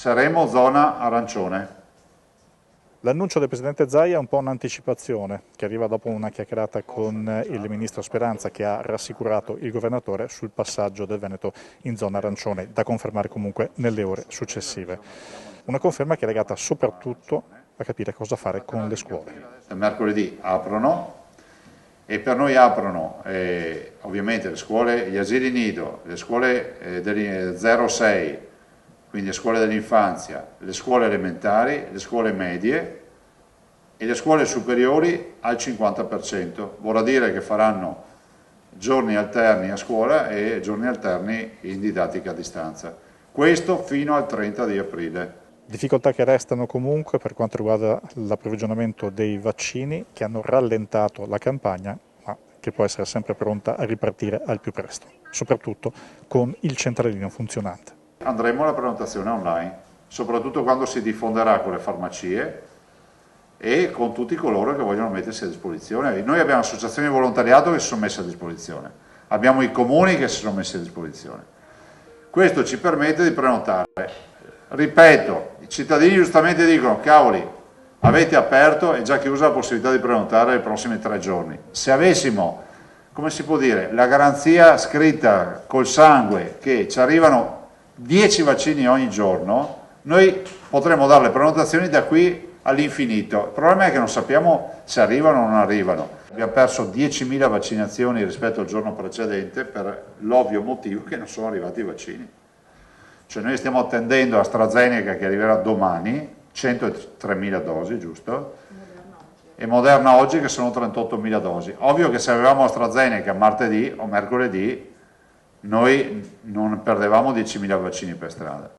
saremo zona arancione. L'annuncio del Presidente Zaia è un po' un'anticipazione che arriva dopo una chiacchierata con il Ministro Speranza che ha rassicurato il Governatore sul passaggio del Veneto in zona arancione, da confermare comunque nelle ore successive. Una conferma che è legata soprattutto a capire cosa fare con le scuole. Mercoledì aprono e per noi aprono ovviamente le scuole, gli asili nido, le scuole degli 0-6, quindi le scuole dell'infanzia, le scuole elementari, le scuole medie e le scuole superiori al 50%, vorrà dire che faranno giorni alterni a scuola e giorni alterni in didattica a distanza. Questo fino al 30 di aprile. Difficoltà che restano comunque per quanto riguarda l'approvvigionamento dei vaccini che hanno rallentato la campagna, ma che può essere sempre pronta a ripartire al più presto, soprattutto con il centralino funzionante. Andremo alla prenotazione online, soprattutto quando si diffonderà con le farmacie e con tutti coloro che vogliono mettersi a disposizione. Noi abbiamo associazioni di volontariato che si sono messe a disposizione, abbiamo i comuni che si sono messi a disposizione. Questo ci permette di prenotare. Ripeto, i cittadini giustamente dicono, cavoli, avete aperto e già chiusa la possibilità di prenotare nei prossimi 3 giorni. Se avessimo, come si può dire, la garanzia scritta col sangue che ci arrivano 10 vaccini ogni giorno, noi potremmo dare le prenotazioni da qui all'infinito. Il problema è che non sappiamo se arrivano o non arrivano. Abbiamo perso 10.000 vaccinazioni rispetto al giorno precedente per l'ovvio motivo che non sono arrivati i vaccini. Cioè noi stiamo attendendo AstraZeneca che arriverà domani, 103.000 dosi, giusto? E Moderna oggi che sono 38.000 dosi. Ovvio che se avevamo AstraZeneca martedì o mercoledì noi non perdevamo 10.000 vaccini per strada.